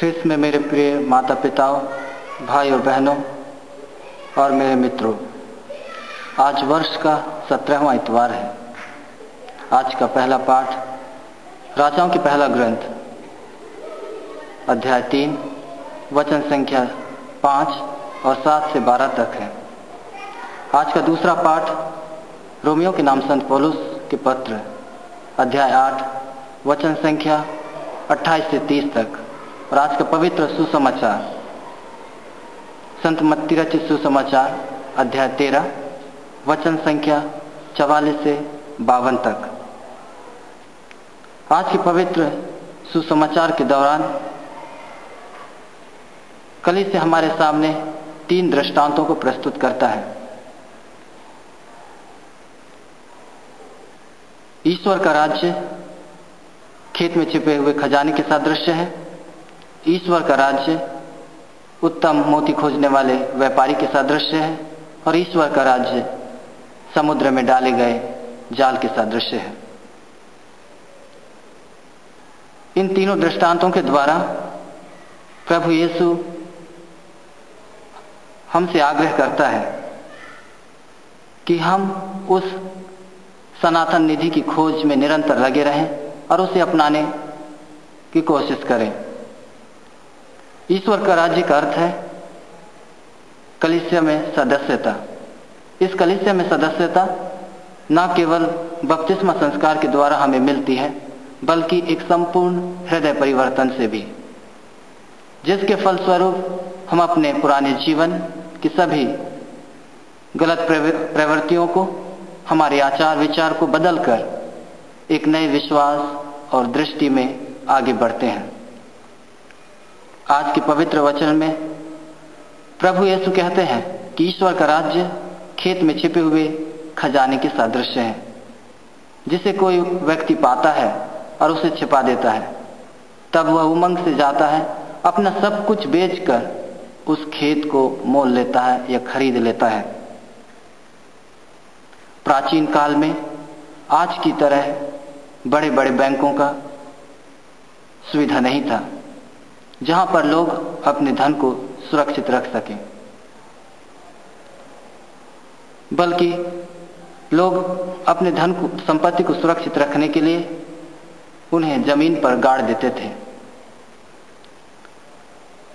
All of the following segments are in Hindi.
ख्रिस्त में मेरे प्रिय माता पिताओं, भाई और बहनों और मेरे मित्रों, आज वर्ष का 17वां इतवार है। आज का पहला पाठ राजाओं की पहला ग्रंथ अध्याय 3 वचन संख्या 5 और 7 से 12 तक है। आज का दूसरा पाठ रोमियो के नाम संत पौलुस के पत्र अध्याय 8 वचन संख्या 28 से 30 तक। और आज का पवित्र सुसमाचार संत मत्ती रचित सुसमाचार अध्याय 13 वचन संख्या 44 से 52 तक। आज के पवित्र सुसमाचार के दौरान कलीसिया से हमारे सामने 3 दृष्टांतों को प्रस्तुत करता है। ईश्वर का राज्य खेत में छिपे हुए खजाने के सादृश्य है। ईश्वर का राज्य उत्तम मोती खोजने वाले व्यापारी के सादृश्य है और ईश्वर का राज्य समुद्र में डाले गए जाल के सादृश्य है। इन तीनों दृष्टांतों के द्वारा प्रभु यीशु हमसे आग्रह करता है कि हम उस सनातन निधि की खोज में निरंतर लगे रहें और उसे अपनाने की कोशिश करें। ईश्वर का राज्य का अर्थ है कलीसिया में सदस्यता। इस कलीसिया में सदस्यता न केवल बपतिस्मा संस्कार के द्वारा हमें मिलती है, बल्कि एक संपूर्ण हृदय परिवर्तन से भी, जिसके फलस्वरूप हम अपने पुराने जीवन की सभी गलत प्रवृत्तियों को, हमारे आचार विचार को बदलकर एक नए विश्वास और दृष्टि में आगे बढ़ते हैं। आज के पवित्र वचन में प्रभु यीशु कहते हैं कि ईश्वर का राज्य खेत में छिपे हुए खजाने के सादृश्य है, जिसे कोई व्यक्ति पाता है और उसे छिपा देता है। तब वह उमंग से जाता है, अपना सब कुछ बेचकर उस खेत को मोल लेता है या खरीद लेता है। प्राचीन काल में आज की तरह बड़े बड़े बैंकों का सुविधा नहीं था, जहां पर लोग अपने धन को सुरक्षित रख सकें, बल्कि लोग अपने धन को, संपत्ति को सुरक्षित रखने के लिए उन्हें जमीन पर गाड़ देते थे।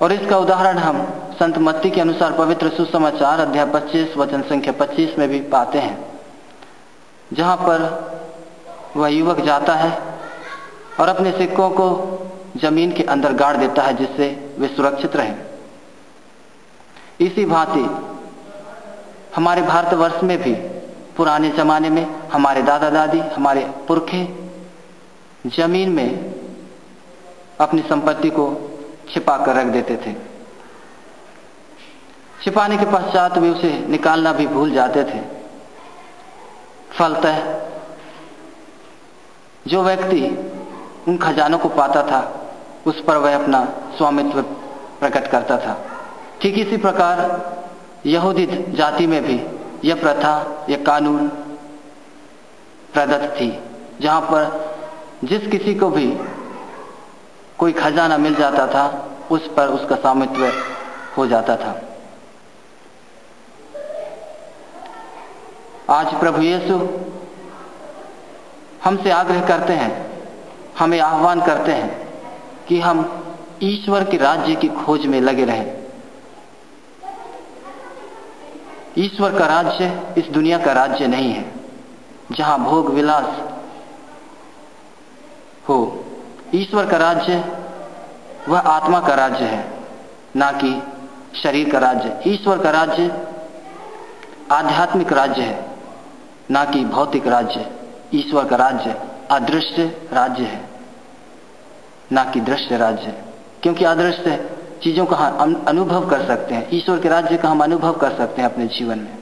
और इसका उदाहरण हम संत मत्ती के अनुसार पवित्र सुसमाचार अध्याय 25 वचन संख्या 25 में भी पाते हैं, जहां पर वह युवक जाता है और अपने सिक्कों को जमीन के अंदर गाड़ देता है, जिससे वे सुरक्षित रहें। इसी भांति हमारे भारतवर्ष में भी पुराने जमाने में हमारे दादा दादी, हमारे पुरखे जमीन में अपनी संपत्ति को छिपा कर रख देते थे। छिपाने के पश्चात वे उसे निकालना भी भूल जाते थे। फलतः जो व्यक्ति उन खजानों को पाता था, उस पर वह अपना स्वामित्व प्रकट करता था। ठीक इसी प्रकार यहूदी जाति में भी यह प्रथा, यह कानून प्रदत्त थी, जहां पर जिस किसी को भी कोई खजाना मिल जाता था, उस पर उसका स्वामित्व हो जाता था। आज प्रभु यीशु हमसे आग्रह करते हैं, हमें आह्वान करते हैं कि हम ईश्वर के राज्य की खोज में लगे रहें। ईश्वर का राज्य इस दुनिया का राज्य नहीं है, जहां भोग विलास हो। ईश्वर का राज्य वह आत्मा का राज्य है, ना कि शरीर का राज्य। ईश्वर का राज्य आध्यात्मिक राज्य है, ना कि भौतिक राज्य। ईश्वर का राज्य अदृश्य राज्य है, ना कि दृश्य राज्य, क्योंकि अदृश्य चीजों का हम अनुभव कर सकते हैं, ईश्वर के राज्य का हम अनुभव कर सकते हैं अपने जीवन में।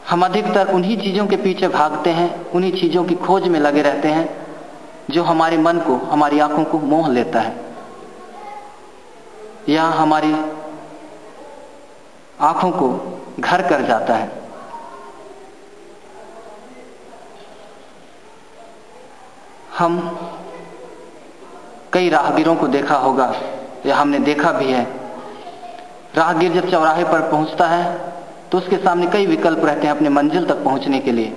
हम अधिकतर उन्हीं चीजों के पीछे भागते हैं, उन्हीं चीजों की खोज में लगे रहते हैं जो हमारे मन को, हमारी आंखों को मोह लेता है, या हमारी आंखों को घर कर जाता है। हम कई राहगीरों को देखा होगा, या हमने देखा भी है। राहगीर जब चौराहे पर पहुंचता है तो उसके सामने कई विकल्प रहते हैं अपने मंजिल तक पहुंचने के लिए।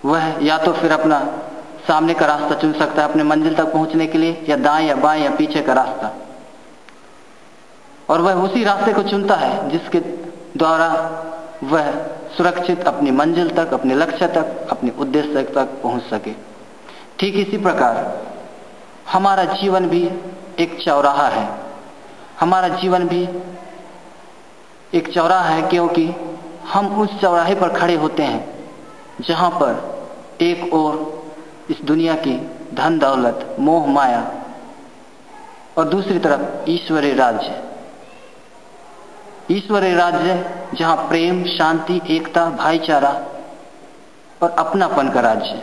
वह या तो फिर अपना सामने का रास्ता चुन सकता है अपने मंजिल तक पहुंचने के लिए, या दाएं या बाएं या पीछे का रास्ता, और वह उसी रास्ते को चुनता है जिसके द्वारा वह सुरक्षित अपनी मंजिल तक, अपने लक्ष्य तक, अपने उद्देश्य तक पहुंच सके। ठीक इसी प्रकार हमारा जीवन भी एक चौराहा है। हमारा जीवन भी एक चौराहा है, क्योंकि हम उस चौराहे पर खड़े होते हैं जहां पर एक ओर इस दुनिया की धन दौलत, मोह माया, और दूसरी तरफ ईश्वरीय राज्य। ईश्वरीय राज्य जहां प्रेम, शांति, एकता, भाईचारा और अपनापन का राज्य।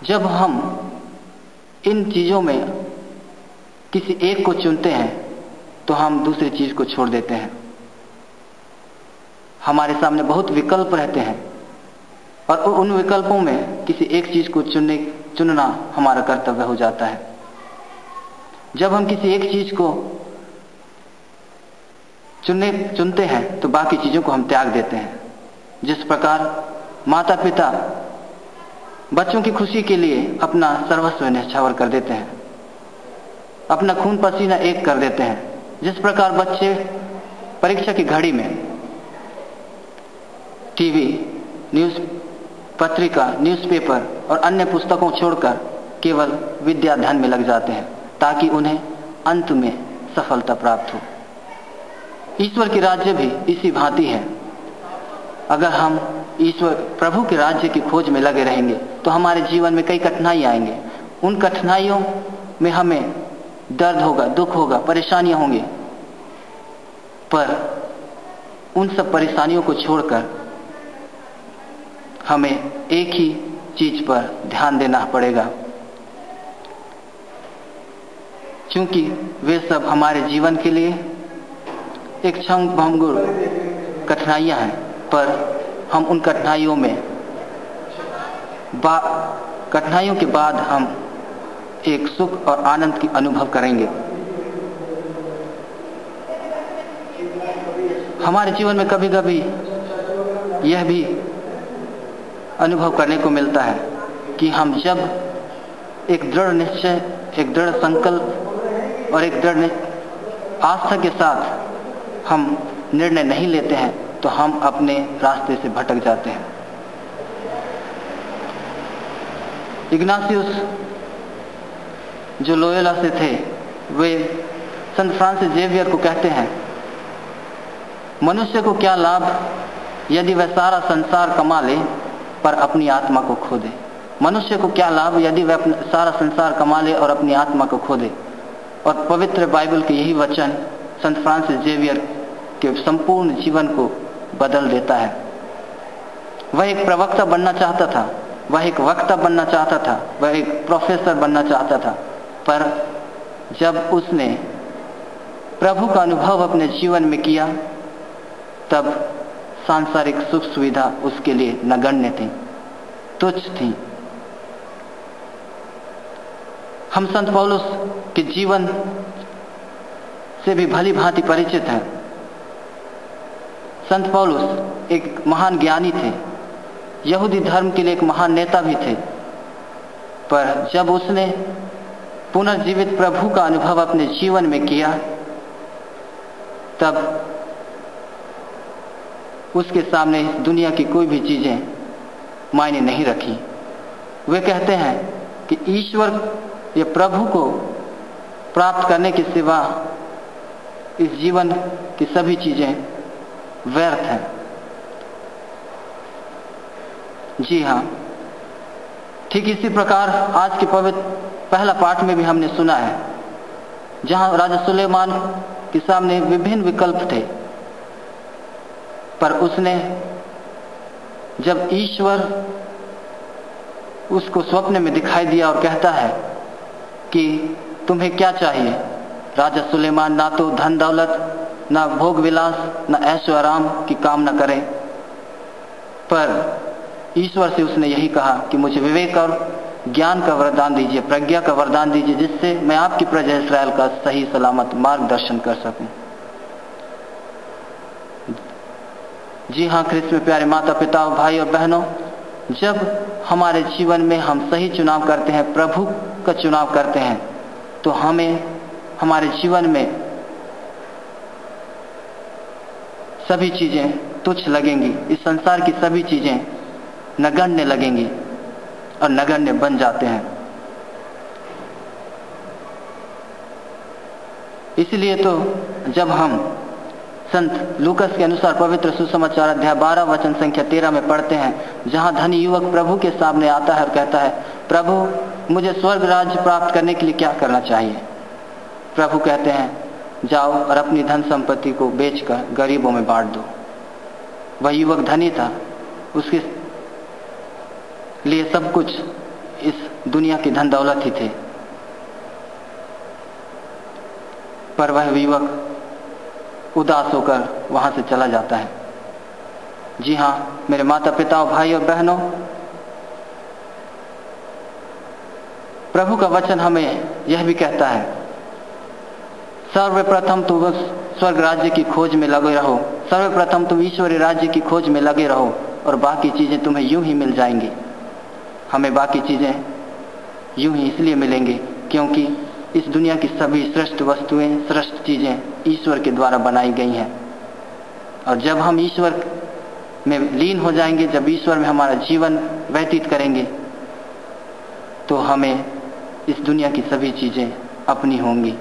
जब हम इन चीजों में किसी एक को चुनते हैं तो हम दूसरी चीज को छोड़ देते हैं। हमारे सामने बहुत विकल्प रहते हैं और उन विकल्पों में किसी एक चीज को चुनना हमारा कर्तव्य हो जाता है। जब हम किसी एक चीज को चुनते हैं तो बाकी चीजों को हम त्याग देते हैं। जिस प्रकार माता पिता बच्चों की खुशी के लिए अपना सर्वस्व न्यौछावर कर देते हैं, अपना खून पसीना एक कर देते हैं, जिस प्रकार बच्चे परीक्षा की घड़ी में टीवी, न्यूज़ पत्रिका, न्यूज़पेपर और अन्य पुस्तकों छोड़कर केवल विद्या अध्ययन में लग जाते हैं ताकि उन्हें अंत में सफलता प्राप्त हो। ईश्वर के राज्य भी इसी भांति है। अगर हम ईश्वर प्रभु के राज्य की खोज में लगे रहेंगे तो हमारे जीवन में कई कठिनाई आएंगे। उन कठिनाइयों में हमें दर्द होगा, दुख होगा, परेशानियां होंगी, पर उन सब परेशानियों को छोड़कर हमें एक ही चीज पर ध्यान देना पड़ेगा, क्योंकि वे सब हमारे जीवन के लिए एक क्षण भंगुर कठिनाइयां हैं, पर हम उन कठिनाइयों के बाद हम एक सुख और आनंद की अनुभव करेंगे। हमारे जीवन में कभी कभी यह भी अनुभव करने को मिलता है कि हम जब एक दृढ़ निश्चय, एक दृढ़ संकल्प और एक दृढ़ आस्था के साथ हम निर्णय नहीं लेते हैं तो हम अपने रास्ते से भटक जाते हैं। इग्नासियस जो लोयोला से थे, वे संत फ्रांसिस जेवियर को कहते हैं, मनुष्य को क्या लाभ यदि वह सारा संसार कमा ले पर अपनी आत्मा को खो दे। मनुष्य को क्या लाभ यदि वह सारा संसार कमा ले और अपनी आत्मा को खो दे। और पवित्र बाइबल के यही वचन संत फ्रांसिस जेवियर के संपूर्ण जीवन को बदल देता है। वह एक प्रवक्ता बनना चाहता था, वह एक वक्ता बनना चाहता था, वह एक प्रोफेसर बनना चाहता था, पर जब उसने प्रभु का अनुभव अपने जीवन में किया तब सांसारिक सुख सुविधा उसके लिए नगण्य थी, तुच्छ थी। हम संत पौलुस के जीवन से भी भली भांति परिचित हैं। संत पौलुस एक महान ज्ञानी थे, यहूदी धर्म के लिए एक महान नेता भी थे, पर जब उसने पुनर्जीवित प्रभु का अनुभव अपने जीवन में किया तब उसके सामने दुनिया की कोई भी चीजें मायने नहीं रखी। वे कहते हैं कि ईश्वर या प्रभु को प्राप्त करने के सिवा इस जीवन की सभी चीजें व्यर्थ हैं। जी हाँ, ठीक इसी प्रकार आज के पवित्र पहला पाठ में भी हमने सुना है, जहां राजा सुलेमान के सामने विभिन्न विकल्प थे, पर उसने जब ईश्वर उसको स्वप्न में दिखाई दिया और कहता है कि तुम्हें क्या चाहिए, राजा सुलेमान ना तो धन दौलत, ना भोग विलास, ना ऐशो आराम की कामना करे, पर ईश्वर से उसने यही कहा कि मुझे विवेक और ज्ञान का वरदान दीजिए, प्रज्ञा का वरदान दीजिए, जिससे मैं आपकी प्रजा इस्राएल का सही सलामत मार्गदर्शन कर सकूं। जी हाँ, ख्रिस्त में प्यारे माता पिता, भाई और बहनों, जब हमारे जीवन में हम सही चुनाव करते हैं, प्रभु का चुनाव करते हैं, तो हमें हमारे जीवन में सभी चीजें तुच्छ लगेंगी। इस संसार की सभी चीजें नगण्य लगेंगी और नगण्य बन जाते हैं। इसलिए तो जब हम संत लूकस के अनुसार पवित्र सुसमाचार अध्याय 12 वचन संख्या 13 में पढ़ते हैं, जहां धनी युवक प्रभु के सामने आता है और कहता है, प्रभु मुझे स्वर्ग राज्य प्राप्त करने के लिए क्या करना चाहिए? प्रभु कहते हैं, जाओ और अपनी धन संपत्ति को बेचकर गरीबों में बांट दो। वह युवक धनी था, उसके लिए सब कुछ इस दुनिया की धन दौलत ही थे, पर वह युवक उदास होकर वहां से चला जाता है। जी हाँ मेरे माता पिता, भाई और बहनों, प्रभु का वचन हमें यह भी कहता है, सर्वप्रथम तुम स्वर्ग राज्य की खोज में लगे रहो, सर्वप्रथम तुम ईश्वरीय राज्य की खोज में लगे रहो और बाकी चीजें तुम्हें यूं ही मिल जाएंगी। हमें बाकी चीजें यूं ही इसलिए मिलेंगी क्योंकि इस दुनिया की सभी श्रेष्ठ वस्तुएं, श्रेष्ठ चीजें ईश्वर के द्वारा बनाई गई हैं। और जब हम ईश्वर में लीन हो जाएंगे, जब ईश्वर में हमारा जीवन व्यतीत करेंगे, तो हमें इस दुनिया की सभी चीजें अपनी होंगी।